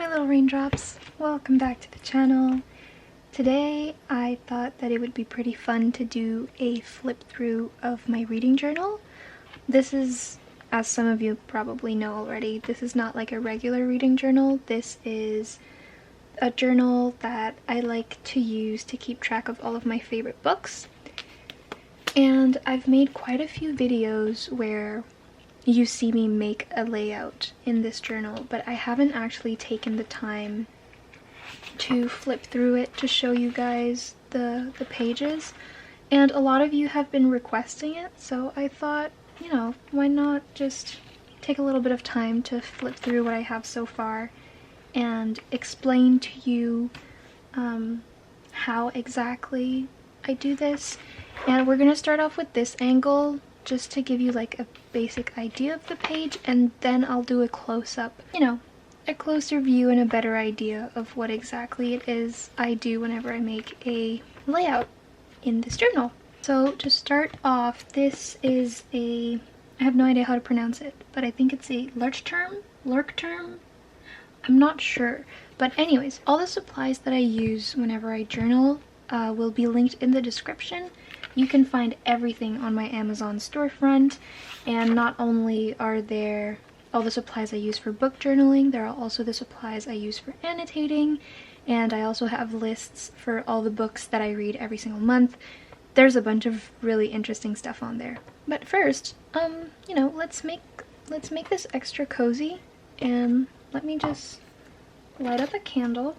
my little raindrops, welcome back to the channel. Today I thought that it would be pretty fun to do a flip through of my reading journal. This is, as some of you probably know already, this is not like a regular reading journal. This is a journal that I like to use to keep track of all of my favorite books. And I've made quite a few videos where you see me make a layout in this journal, but I haven't actually taken the time to flip through it to show you guys the pages. And a lot of you have been requesting it, so I thought, you know, why not just take a little bit of time to flip through what I have so far and explain to you how exactly I do this. And we're gonna start off with this angle just to give you like a basic idea of the page, and then I'll do a close-up, you know, a closer view and a better idea of what exactly it is I do whenever I make a layout in this journal. So to start off, this is I have no idea how to pronounce it, but I think it's a Leuchtturm? I'm not sure. But anyways, all the supplies that I use whenever I journal will be linked in the description. You can find everything on my Amazon storefront, and not only are there all the supplies I use for book journaling, there are also the supplies I use for annotating, and I also have lists for all the books that I read every single month. There's a bunch of really interesting stuff on there. But first, you know, let's make this extra cozy, and let me just light up a candle.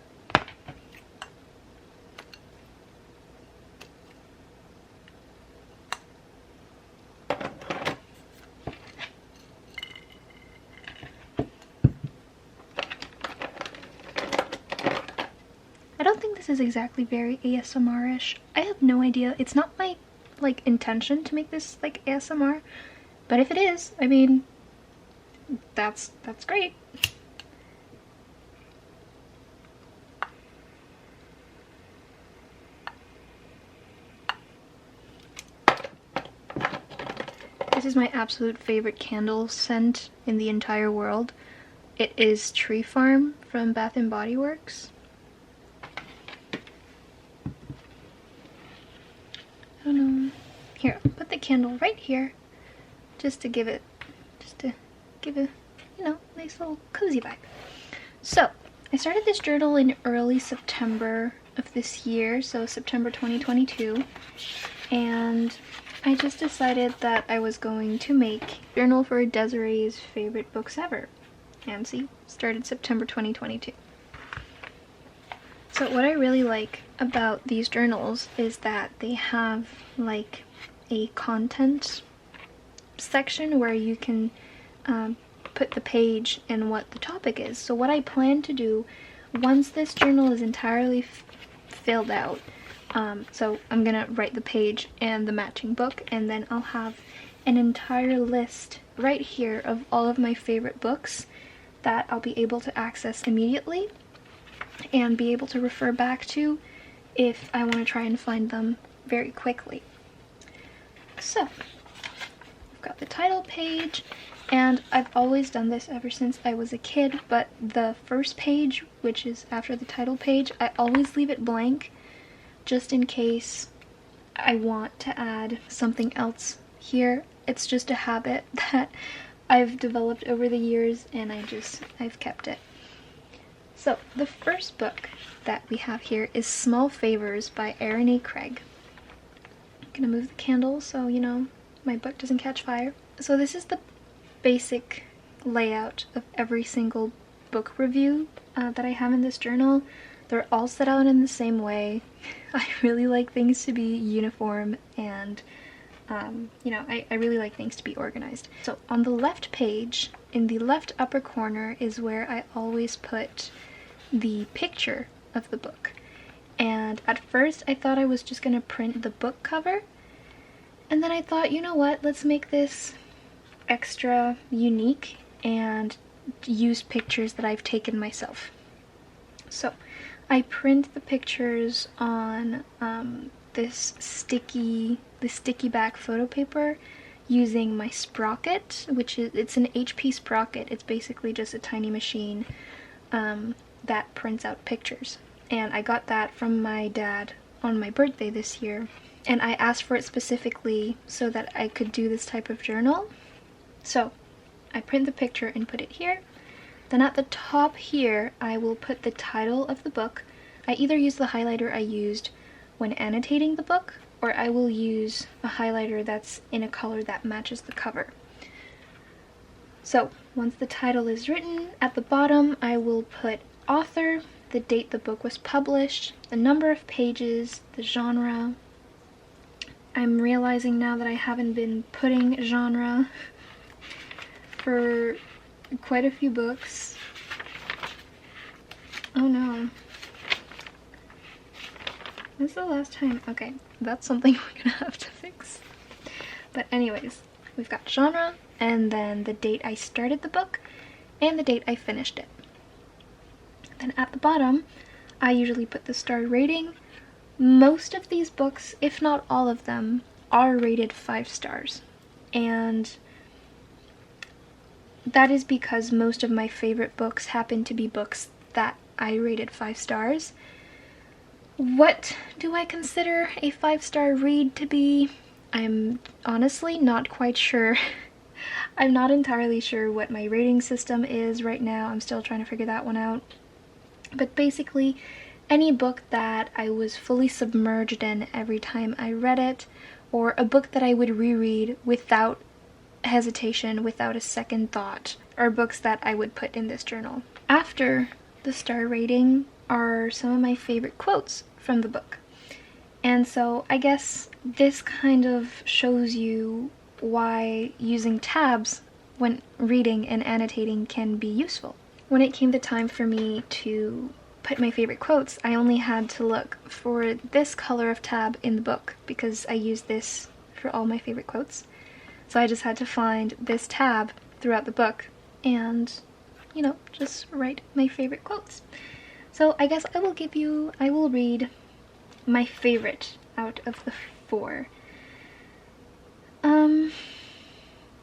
I don't think this is exactly very ASMR-ish. I have no idea. It's not my, like, intention to make this, like, ASMR. But if it is, I mean, that's great. This is my absolute favorite candle scent in the entire world. It is Tree Farm from Bath & Body Works. I don't know. Here, I'll put the candle right here just to give a, you know, nice little cozy vibe. So, I started this journal in early September of this year, so September 2022, and I just decided that I was going to make a journal for Desiree's favorite books ever. And see, started September 2022. So what I really like about these journals is that they have like a content section where you can put the page and what the topic is. So what I plan to do once this journal is entirely filled out, so I'm gonna write the page and the matching book, and then I'll have an entire list right here of all of my favorite books that I'll be able to access immediately and be able to refer back to if I want to try and find them very quickly. So, I've got the title page, and I've always done this ever since I was a kid, but the first page, which is after the title page, I always leave it blank just in case I want to add something else here. It's just a habit that I've developed over the years, and I've kept it. So the first book that we have here is Small Favors by Erin A. Craig. I'm gonna move the candle so, you know, my book doesn't catch fire. So this is the basic layout of every single book review that I have in this journal. They're all set out in the same way. I really like things to be uniform, and you know, I really like things to be organized. So on the left page, in the left upper corner, is where I always put the picture of the book. And at first I thought I was just gonna print the book cover, and then I thought, you know what, let's make this extra unique and use pictures that I've taken myself. So I print the pictures on this sticky back photo paper using my Sprocket, which is, it's an HP Sprocket. It's basically just a tiny machine that prints out pictures. And I got that from my dad on my birthday this year. And I asked for it specifically so that I could do this type of journal. So I print the picture and put it here. Then at the top here, I will put the title of the book. I either use the highlighter I used when annotating the book, or I will use a highlighter that's in a color that matches the cover. So once the title is written, at the bottom I will put author, the date the book was published, the number of pages, the genre. I'm realizing now that I haven't been putting genre for quite a few books. Oh no. When's the last time? Okay, that's something we're gonna have to fix. But anyways, we've got genre, and then the date I started the book, and the date I finished it. Then at the bottom, I usually put the star rating. Most of these books, if not all of them, are rated 5 stars. And that is because most of my favorite books happen to be books that I rated 5 stars. What do I consider a 5-star read to be? I'm honestly not quite sure. I'm not entirely sure what my rating system is right now. I'm still trying to figure that one out. But basically, any book that I was fully submerged in every time I read it, or a book that I would reread without hesitation, without a second thought, are books that I would put in this journal. After the star rating are some of my favorite quotes from the book. And so I guess this kind of shows you why using tabs when reading and annotating can be useful. When it came the time for me to put my favorite quotes, I only had to look for this color of tab in the book because I use this for all my favorite quotes. So I just had to find this tab throughout the book and, you know, just write my favorite quotes. So I guess I will read my favorite out of the 4.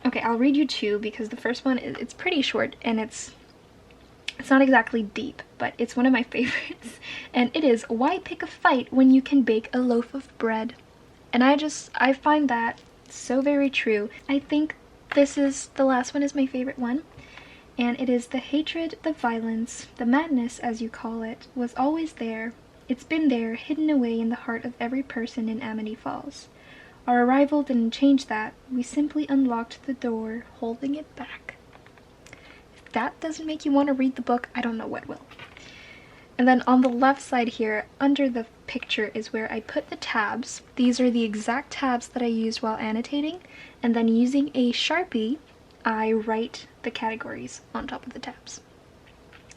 Okay, I'll read you 2 because the first one, it's pretty short and it's not exactly deep, but it's one of my favorites. And it is, why pick a fight when you can bake a loaf of bread? And I find that so very true. I think the last one is my favorite one. And it is, the hatred, the violence, the madness as you call it, was always there. It's been there, hidden away in the heart of every person in Amity Falls. Our arrival didn't change that. We simply unlocked the door, holding it back. If that doesn't make you want to read the book, I don't know what will. And then on the left side here, under the picture, is where I put the tabs. These are the exact tabs that I used while annotating. And then using a Sharpie, I write the categories on top of the tabs.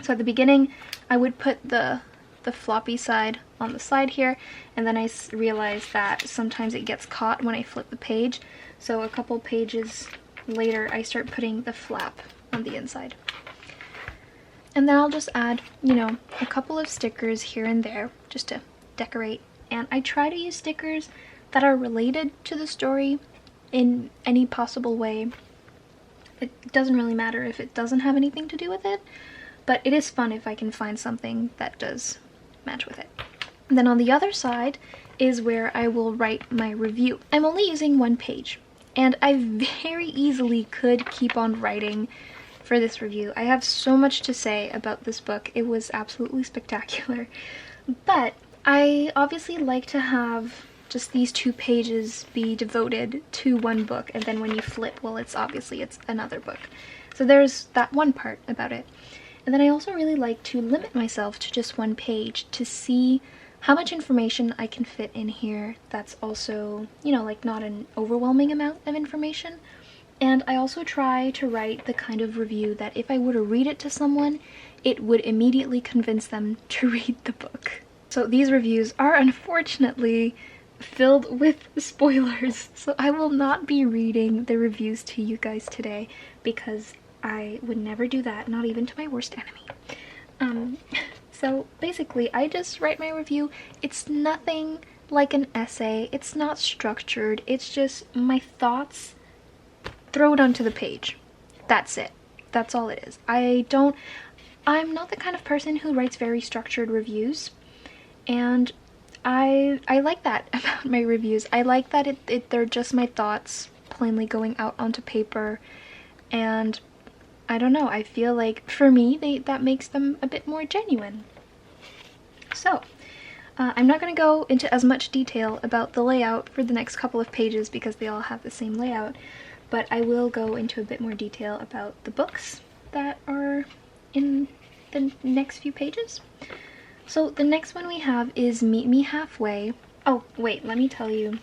So at the beginning, I would put the floppy side on the side here, and then I realized that sometimes it gets caught when I flip the page. So a couple pages later, I start putting the flap on the inside. And then I'll just add, you know, a couple of stickers here and there just to decorate. And I try to use stickers that are related to the story in any possible way. It doesn't really matter if it doesn't have anything to do with it, but it is fun if I can find something that does match with it. And then on the other side is where I will write my review. I'm only using 1 page, and I very easily could keep on writing for this review. I have so much to say about this book. It was absolutely spectacular. But I obviously like to have just these 2 pages be devoted to one book, and then when you flip, well, it's another book. So there's that one part about it. And then I also really like to limit myself to just 1 page to see how much information I can fit in here that's also, you know, like not an overwhelming amount of information. And I also try to write the kind of review that if I were to read it to someone, it would immediately convince them to read the book. So these reviews are unfortunately filled with spoilers, so I will not be reading the reviews to you guys today because I would never do that, not even to my worst enemy. So basically, I just write my review. It's nothing like an essay. It's not structured. It's just my thoughts. Throw it onto the page. That's it. That's all it is. I'm not the kind of person who writes very structured reviews, and I like that about my reviews. I like that they're just my thoughts plainly going out onto paper, and I don't know, I feel like for me that makes them a bit more genuine. So I'm not going to go into as much detail about the layout for the next couple of pages because they all have the same layout, but I will go into a bit more detail about the books that are in the next few pages. So the next one we have is Meet Me Halfway. Oh, wait, let me tell you.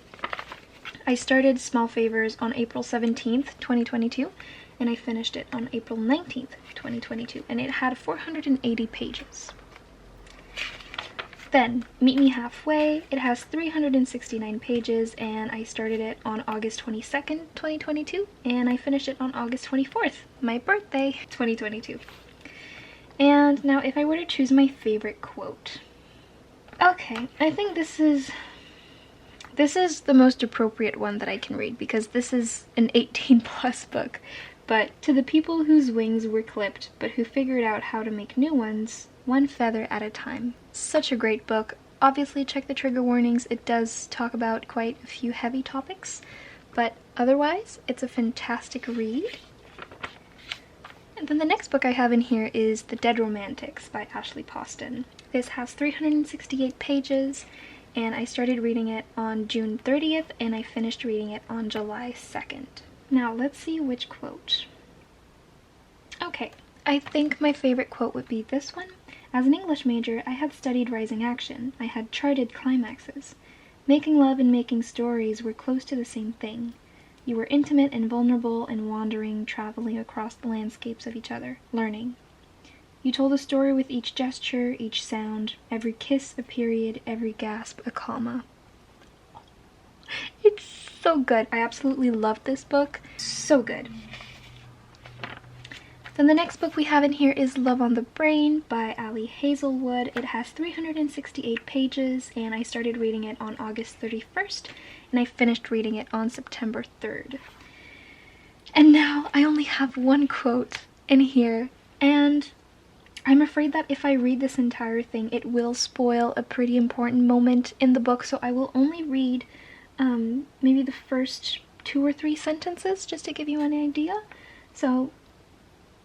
I started Small Favors on April 17th, 2022, and I finished it on April 19th, 2022, and it had 480 pages. Then, Meet Me Halfway, it has 369 pages, and I started it on August 22nd, 2022, and I finished it on August 24th, my birthday, 2022. And now if I were to choose my favorite quote. Okay, I think this is the most appropriate one that I can read because this is an 18+ book. But to the people whose wings were clipped but who figured out how to make new ones, one feather at a time. Such a great book. Obviously check the trigger warnings. It does talk about quite a few heavy topics, but otherwise it's a fantastic read. And then the next book I have in here is The Dead Romantics by Ashley Poston. This has 368 pages, and I started reading it on June 30th, and I finished reading it on July 2nd. Now let's see which quote. Okay, I think my favorite quote would be this one. As an English major, I had studied rising action. I had charted climaxes. Making love and making stories were close to the same thing. You were intimate and vulnerable and wandering, traveling across the landscapes of each other, learning. You told a story with each gesture, each sound, every kiss a period, every gasp a comma. It's so good. I absolutely loved this book. So good. Then the next book we have in here is Love on the Brain by Ali Hazelwood. It has 368 pages, and I started reading it on August 31st, and I finished reading it on September 3rd. And now I only have one quote in here, and I'm afraid that if I read this entire thing, it will spoil a pretty important moment in the book, so I will only read maybe the first 2 or 3 sentences just to give you an idea. So,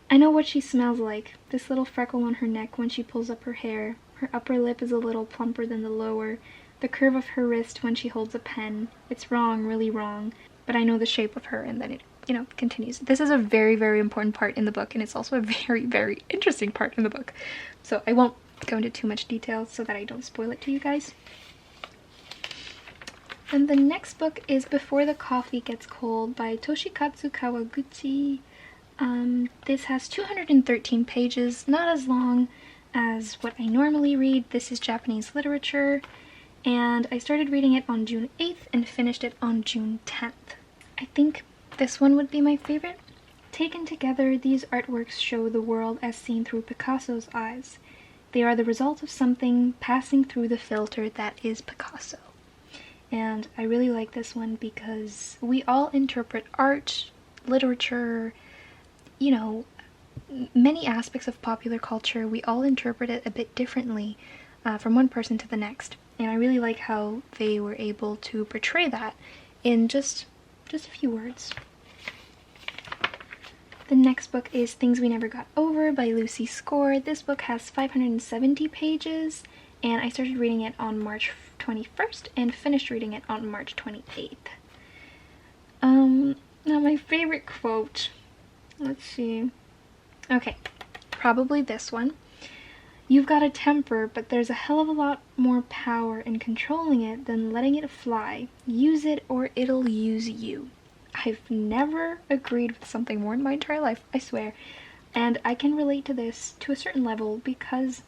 I know what she smells like. This little freckle on her neck when she pulls up her hair. Her upper lip is a little plumper than the lower. The curve of her wrist when she holds a pen. It's wrong, really wrong. But I know the shape of her, and then it, continues. This is a very, very important part in the book, and it's also a very, very interesting part in the book. So I won't go into too much detail so that I don't spoil it to you guys. And the next book is Before the Coffee Gets Cold by Toshikatsu Kawaguchi. This has 213 pages, not as long as what I normally read. This is Japanese literature, and I started reading it on June 8th and finished it on June 10th. I think this one would be my favorite. Taken together, these artworks show the world as seen through Picasso's eyes. They are the result of something passing through the filter that is Picasso. And I really like this one because we all interpret art, literature, many aspects of popular culture. We all interpret it a bit differently from one person to the next. And I really like how they were able to portray that in just a few words. The next book is Things We Never Got Over by Lucy Score. This book has 570 pages, and I started reading it on March 21st and finished reading it on March 28th. Now my favorite quote, let's see. Okay, probably this one. You've got a temper, but there's a hell of a lot more power in controlling it than letting it fly. Use it or it'll use you. I've never agreed with something more in my entire life, I swear. And I can relate to this to a certain level because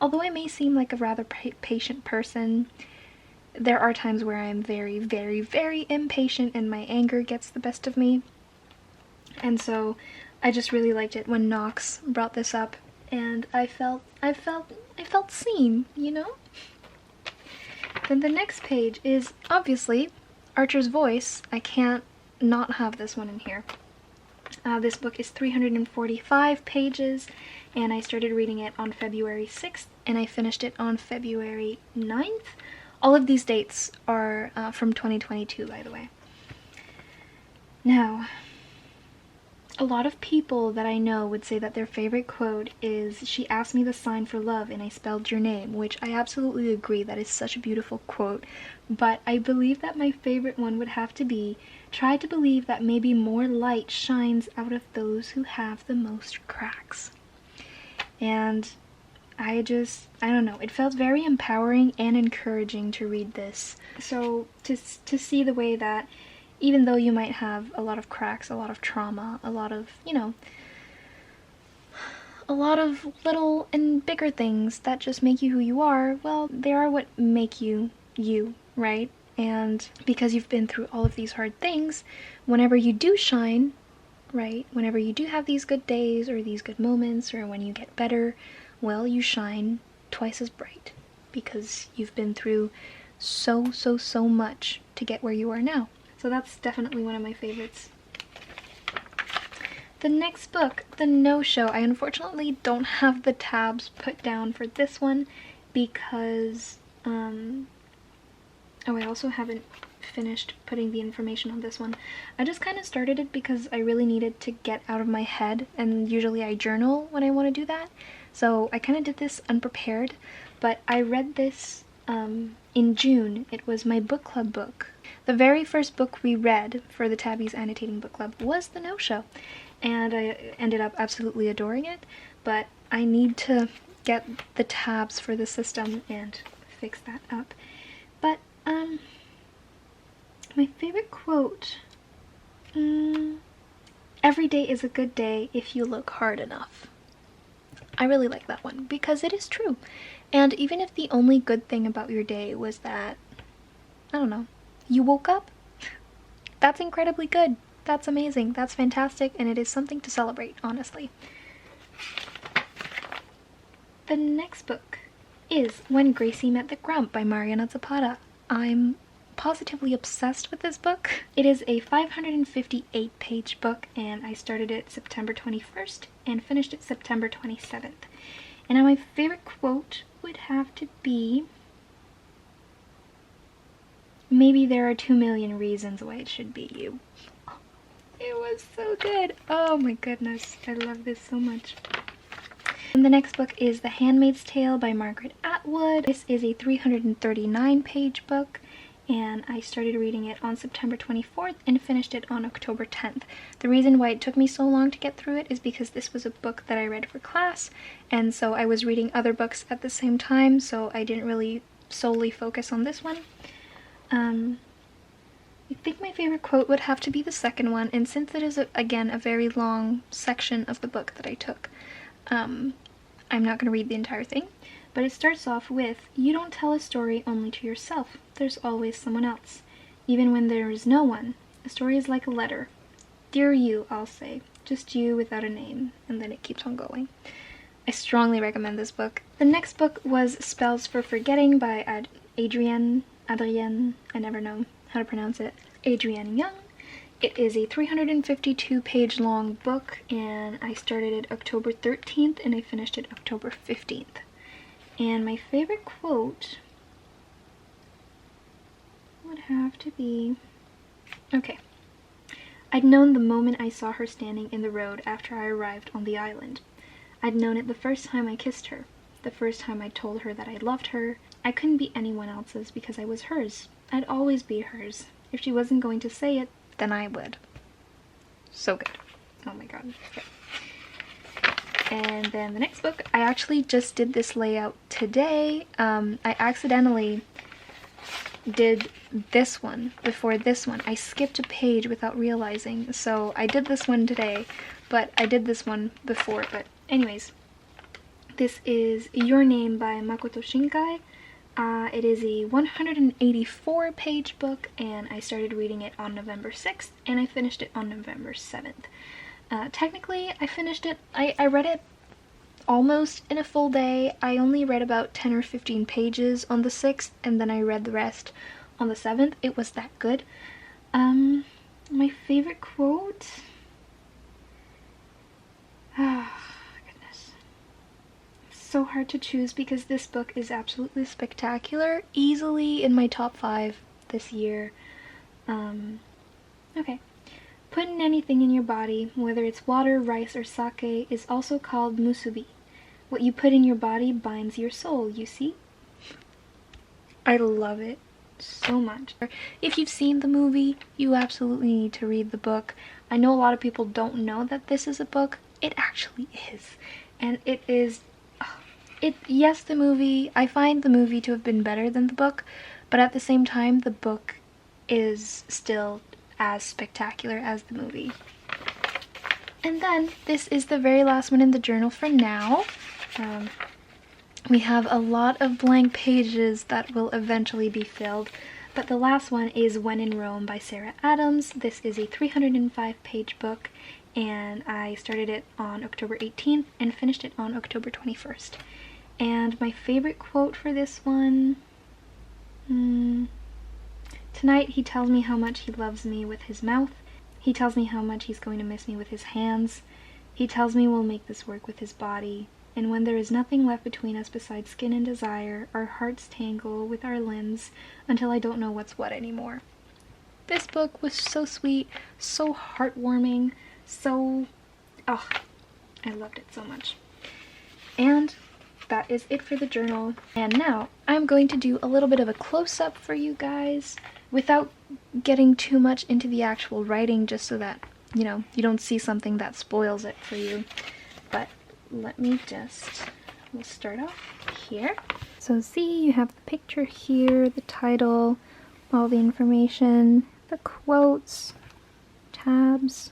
although I may seem like a rather patient person, there are times where I'm very, very, very impatient and my anger gets the best of me. And so I just really liked it when Knox brought this up, and I felt seen, Then the next page is obviously Archer's Voice. I can't not have this one in here. This book is 345 pages, and I started reading it on February 6th, and I finished it on February 9th. All of these dates are from 2022, by the way. Now, a lot of people that I know would say that their favorite quote is, "She asked me the sign for love and I spelled your name," which I absolutely agree, that is such a beautiful quote. But I believe that my favorite one would have to be, "Try to believe that maybe more light shines out of those who have the most cracks." And I don't know, it felt very empowering and encouraging to read this. So to see the way that even though you might have a lot of cracks, a lot of trauma, a lot of, you know, a lot of little and bigger things that just make you who you are, well, they are what make you you, right? And because you've been through all of these hard things, whenever you do shine, right, whenever you do have these good days or these good moments, or when you get better, well, you shine twice as bright because you've been through so much to get where you are now. So that's definitely one of my favorites. The next book, The No-Show. I unfortunately don't have the tabs put down for this one because, oh, I also haven't finished putting the information on this one. I just kind of started it because I really needed to get out of my head, and usually I journal when I want to do that. So I kind of did this unprepared, but I read this in June. It was my book club book. The very first book we read for the Tabby's Annotating Book Club was The No-Show, and I ended up absolutely adoring it, but I need to get the tabs for the system and fix that up. But, my favorite quote, "Every day is a good day if you look hard enough." I really like that one because it is true. And even if the only good thing about your day was that, I don't know, you woke up, that's incredibly good. That's amazing. That's fantastic, and it is something to celebrate, honestly. The next book is When Gracie Met the Grump by Mariana Zapata. I'm positively obsessed with this book. It is a 558-page book, and I started it September 21st and finished it September 27th. And now my favorite quote would have to be, "Maybe there are 2,000,000 reasons why it should be you." It was so good. Oh my goodness, I love this so much. And the next book is The Handmaid's Tale by Margaret Atwood. This is a 339-page book, and I started reading it on September 24th and finished it on October 10th. The reason why it took me so long to get through it is because this was a book that I read for class, and so I was reading other books at the same time, so I didn't really solely focus on this one. I think my favorite quote would have to be the second one, and since it is, again, a very long section of the book that I took, I'm not going to read the entire thing, but it starts off with, "You don't tell a story only to yourself. There's always someone else. Even when there is no one, a story is like a letter. Dear you, I'll say. Just you without a name." And then it keeps on going. I strongly recommend this book. The next book was Spells for Forgetting by Adrienne, I never know how to pronounce it, Adrienne Young. It is a 352-page long book, and I started it October 13th and I finished it October 15th. And my favorite quote would have to be, okay. "I'd known the moment I saw her standing in the road after I arrived on the island. I'd known it the first time I kissed her, the first time I told her that I loved her. I couldn't be anyone else's because I was hers. I'd always be hers. If she wasn't going to say it, then I would." So good. Oh my god. Okay. And then the next book, I actually just did this layout today. I accidentally did this one before this one. I skipped a page without realizing, so I did this one today, but I did this one before. But anyways, this is Your Name by Makoto Shinkai. It is a 184-page book, and I started reading it on November 6th, and I finished it on November 7th. Technically, I finished it, I read it almost in a full day. I only read about 10 or 15 pages on the 6th, and then I read the rest on the 7th. It was that good. My favorite quote? Ah, goodness. So hard to choose because this book is absolutely spectacular. Easily in my top 5 this year. Okay. Putting anything in your body, whether it's water, rice, or sake, is also called musubi. What you put in your body binds your soul, you see? I love it so much. If you've seen the movie, you absolutely need to read the book. I know a lot of people don't know that this is a book. It actually is. And it is... yes, the movie... I find the movie to have been better than the book, but at the same time, the book is still as spectacular as the movie. And then, this is the very last one in the journal for now. We have a lot of blank pages that will eventually be filled, but the last one is When in Rome by Sarah Adams. This is a 305-page book, and I started it on October 18th and finished it on October 21st. And my favorite quote for this one... Tonight he tells me how much he loves me with his mouth. He tells me how much he's going to miss me with his hands. He tells me we'll make this work with his body. And when there is nothing left between us besides skin and desire, our hearts tangle with our limbs until I don't know what's what anymore. This book was so sweet, so heartwarming, so... oh, I loved it so much. And that is it for the journal. And now I'm going to do a little bit of a close-up for you guys without getting too much into the actual writing, just so that, you know, you don't see something that spoils it for you. But let me just, we'll start off here. So see, you have the picture here, the title, all the information, the quotes, tabs.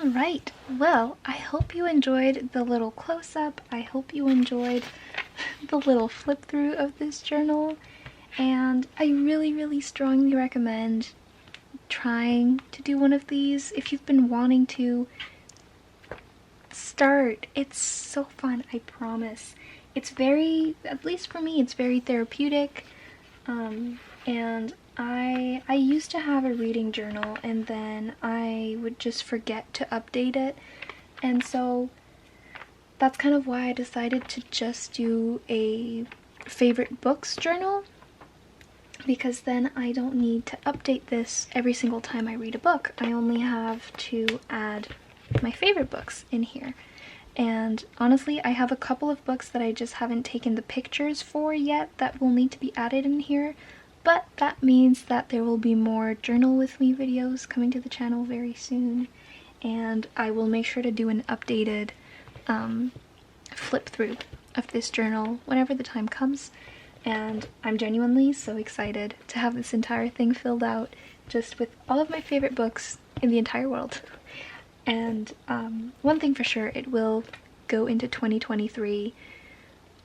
Alright, well, I hope you enjoyed the little close-up. I hope you enjoyed the little flip-through of this journal. And I really, really strongly recommend trying to do one of these. If you've been wanting to, start. It's so fun, I promise. It's very, at least for me, it's very therapeutic. And I used to have a reading journal, and then I would just forget to update it, and so that's kind of why I decided to just do a favorite books journal, because then I don't need to update this every single time I read a book. I only have to add my favorite books in here. And honestly, I have a couple of books that I just haven't taken the pictures for yet that will need to be added in here. But that means that there will be more journal with me videos coming to the channel very soon, and I will make sure to do an updated flip through of this journal whenever the time comes. And I'm genuinely so excited to have this entire thing filled out just with all of my favorite books in the entire world. And one thing for sure, it will go into 2023,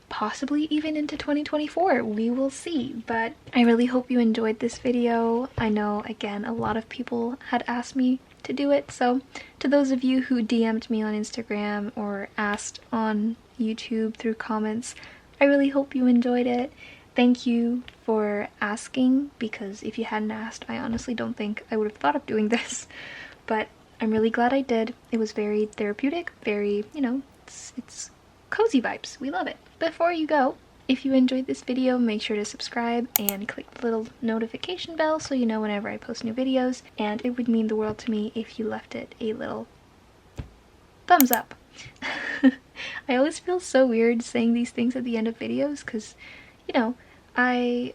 possibly even into 2024, we will see. But I really hope you enjoyed this video. I know, again, a lot of people had asked me to do it, so to those of you who DM'd me on Instagram or asked on YouTube through comments, I really hope you enjoyed it. Thank you for asking, because if you hadn't asked, I honestly don't think I would have thought of doing this. But I'm really glad I did. It was very therapeutic, very, you know, it's cozy vibes. We love it. Before you go, if you enjoyed this video, make sure to subscribe and click the little notification bell so you know whenever I post new videos, and it would mean the world to me if you left it a little thumbs up. I always feel so weird saying these things at the end of videos because, you know, I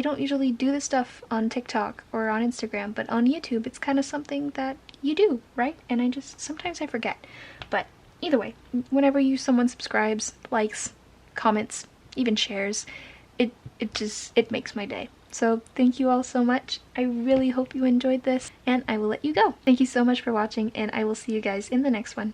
don't usually do this stuff on TikTok or on Instagram, but on YouTube it's kind of something that you do, right? And sometimes I forget. But either way, whenever someone subscribes, likes, comments, even shares, it makes my day. So thank you all so much. I really hope you enjoyed this, and I will let you go. Thank you so much for watching, and I will see you guys in the next one.